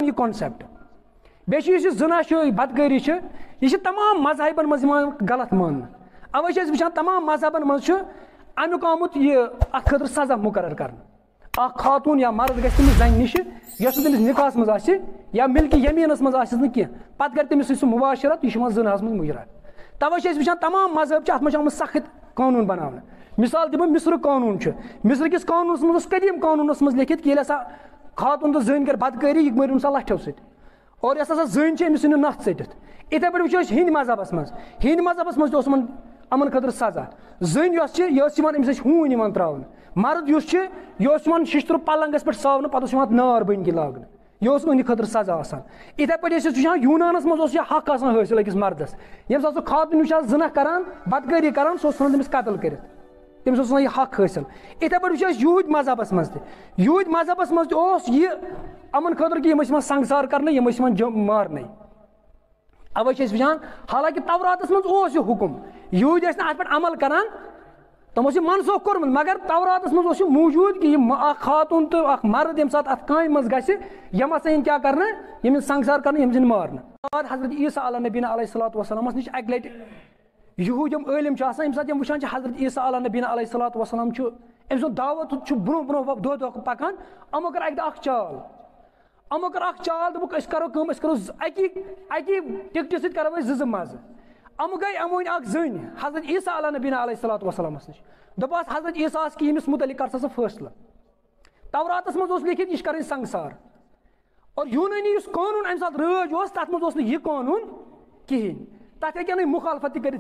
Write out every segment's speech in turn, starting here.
यह concept base जना बदकारी यह तमाम मजहबन मज गलत मान अवे वुचान तमाम मजहबन मज अमुक आमुत यह अत खतर सजा मुकर्रर कर खातून या मर्द गि जन निश तमिस निकास मज या मिल्की यमीनस मज कह पत कर तमिस सह मुबाशरत यह ज़नास मज मुजरा तवे वुचान तमाम मजहब अत मज सख्त कानून बना मिसाल दिमो मिस्र कानून मिस्र किस कानूनस मज कदीम कानूनस मज लिखित कि हसा खातून तो जन कर बदकारी यह मरिम सा लठो सत और यस हसा जन अमिस नथ सटित इथे पे वो हिंद मजहबस मज अमन खतर सजा जन यह अमिस हून त्रावन मर्द यह शिश्तर पलंगस पे सावन पे नार बन कि लागन यह अन खतर सजा आसान इथे पे वुचान यूनानस मज हक हासिल अकिस मर्दस ये खातून जना करान बदकारी करान सह तमिस कत्ल कर तमिस यह हक हासिल इथे पे वो यूद मजहबस मज अमन खतर कि संसार कर मारन अवे वुचान हालांकि तवरातस मज हुकुम यूद अत पे अमल करान तमो मनसूख कोर्मुत मगर तवरातस मज मौजूद कि खातून तो मर्द ये अत काम मज गम इन क्या कर यम संसार कर यम मारन हजरत ईसा अला नबीना अलैहिस्सलातु वस्सलाम नश अक लट यहूद इलम ये वुचान हजरत ईसा अला नबीना अलैहिस्सलातु वस्सलाम अम दावत ब्रो ब्रो दो पकान अमो कर अक चाल दोक करो अकी टिकट सत करो ज मज अम गई अमोन जन हजरत ईसा अला नबीना अलैहिस्सलातु वस्सलाम नश दपास हजरत ईसा कि यमिस मुतलिक कर सा फैसला तवरातस मज लिखित यह कर संसार और यूनानी कानून अम सात राज तथ मज यह कानून कहें तथ हे मुखालफत कर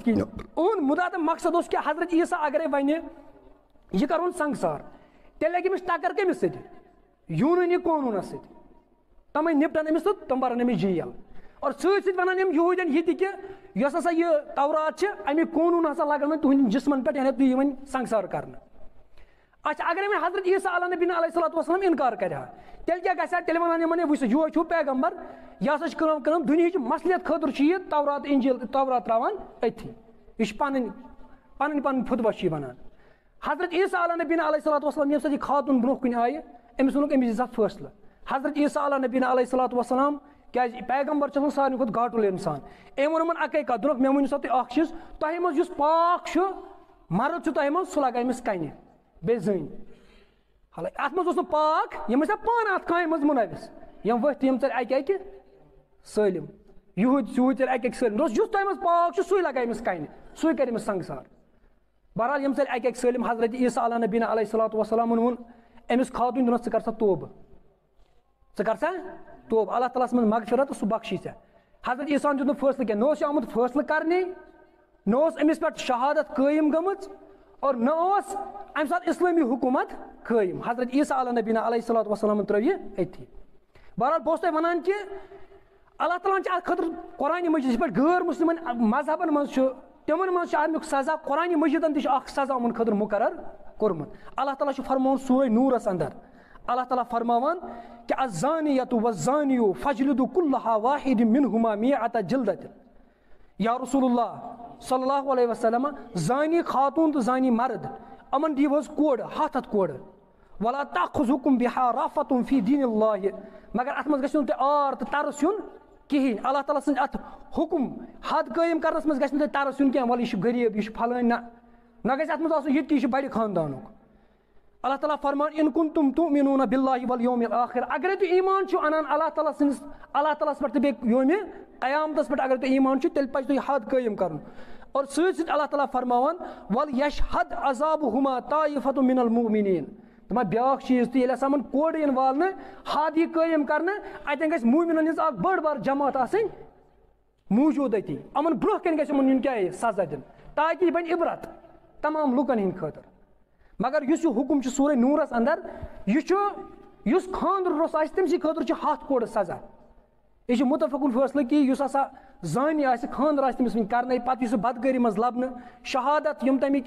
उन मुदा तो मकसद कि हजरत ईसा अगर वन यह कर संसार तेल लगे अमिस टक्कर कमिस सत यूनानी कानून सत तमें निपटन अमिस तो तम बरन अमिस जेल और सत वन यूदन यह हसा यह तवरात अमिक कानून हसा लगन तुहद जिस्मन पे यानी तुम वन संसार कर अच्छा अगर मैं हजरत ईसा अला नबीना अलैहिस्सलातु वस्सलाम इनकार कर तेल क्या गया तेल वन यमन वो यो छो पैगम्बर यह हसा दुनिया मसलियत खतर यह तवरात इंजील तवरात त्रावान अथी यह पन पन फुतवा वन हजरत ईसा अला नबीना अलैहिस्सलातु वस्सलाम ये खातून ब्रो कुन आय अमिस वोन अमिस फैसला हजरत ईसा अला नबीना अलैहिस्सलातु वस्सलाम क्या पैगम्बर सारे खुद गाटुल इंसान अम वोन अके कत दोन मे वन सा तुम चीज तह मज पाक मर्द तह मज सह लगा अमिस कन बे जन हालांकि अत मज पाक यम पान अत काम मज मुनविस यम वथ यम चल अके सलम यूद चल अके सलम तह मज पाक सह लगा अमिस कन सह कर संसार बहरहाल यम चल अके सलम हजरत ईसा अला नबीना अलैहिस्सलातु वस्सलाम वोन अमिस खातून दोनस कर सा तोब तोब अल्लाह ताला मज मगफिरत सह बख्शी हजरत ईसा दिन फैसला क्या न आमुत फैसला करने न अमिस पे शहादत कायम गमच और न अम सात इस्लामी हुकूमत कायम हजरत ईसा अला नबीना अलैहिस्सलातु वस्सलाम त्रो यह अथी बहरहाल बहुत वन कि अल्लाह ताला खतर कुरान मजीद पे गैर मुस्लिम मजहबन मज तिमन मज अमुक सजा कुरान मजीदन तह सजा उन खतर मुकर्रर कोर्मुत अल्लाह ताला फरमान सूरह नूरस अंदर अल्लाह ताला फरमावन कि अज़्ज़ानियतु वज़्ज़ानियु फजलिदु कुल्लहा वाहिद मिनहुमा मिअत जल्दत या रसूलुल्लाह सल्लल्लाहु अलैहि वसल्लम जानी खातून तो जानी मर्द अमन दीवस कोड हाथ कोड वला तखुजुकुम बिहा राफतुम फी दीनिल्लाह मगर अत मज गछन त आर त तरस युन कहीं अल्लाह ताला सन अत हुकुम हद कायम करनस मज गछन त तरस युन के वल यह गरीब यह फलान न गछ अत मज आसु यह कि बड़ खानदानुक अल्लाह ताला फरमान इन कुंतुम तुमिनून बिल्लाहि वल यौमिल आखिर अगर तु ईमान छु अनान अल्लाह ताला पर बे यौम क़यामतस पर अगर तु ईमान छु तेल पज तु हद कायम करन और सत अल्लाह ताला फरमावन वल यशहद अज़ाबुहुमा ताइफतु मिनल मुमिनीन तमा ब्याख चीज तो समन कोड इन वाल हद यह कायम कर अतन गस मुमिनन हिज अख बड़ बार जमात आसन मौजूद अति अमन ब्रोह कन गस यमन क्या सजा दिन ताकि यह बन इबरत तमाम लुकन हिंद खतर मगर युस हुकुम सूरह नूरस अंदर यह खानदर रोस तमस खतर हथ कोड़ सजा यह मुतफकुल फैसला कि हसा जान खानदर तमिस कर पे बदकारी मज लबन शहादत यम तमिक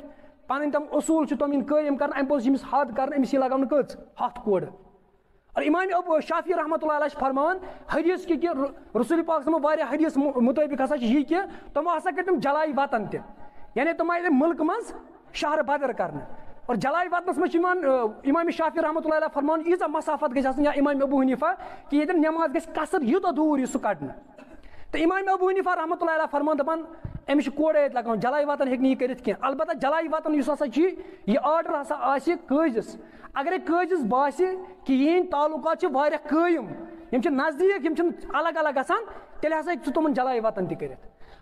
पन तम असूल तम कायम कर अम पोज यमिस हद कर अमिस लगान कच हथ कोड़ और इमाम अबू शाफी रहमतुल्लाह अलैह फरमान हदीस कि रसूल पाक वारिया हदीस मुताबिक हसा यह कि तमो हसा कर तम जलाई वतन त यानी तम आए मुल्क मज शहर बदर कर और जलाय वातनस में इमाम शाफी रहमतुल्लाह अलैह फरमान यीजा मसाफत गई या इमाम अबू हनीफा कि ये नमाज गई कसर यूत दूर यह सह कड़न तो इमाम अबू हनीफा रहमतुल्लाह अलैह फरमान दपान अमिस कोड़ लगान जलाय वातन हेक यह कर अलबत्ता जलाय वातन यह आर्डर हसा कजिस अगर कजिस बासे कि यहद ताल्लुकात कायम नजदीक अलग अलग गसान तेल हसा तुम जलाय वातन कर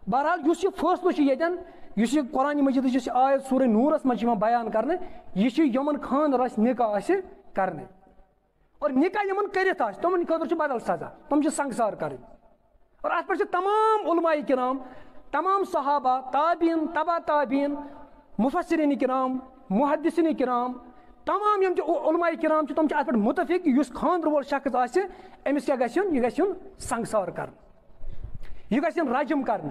बहरहाल यह फैसलो कुरान मजीद आयत सूरह नूरस मज बयान कर यमन खानर निकाह कर और निकाह यमन कर तमन खतर बदल सजा तुम संसार कर और अत पे तमाम उलमाए किराम तमाम सहाबा ताबीन तबा ताबीन मुफस्सिरीन किराम मुहद्दिसीन किराम तमाम उलमाए किराम तुम अत पे मुतफिक युस खानर वोल शख्स अमिस क्या यह संसार कर यह रजम कर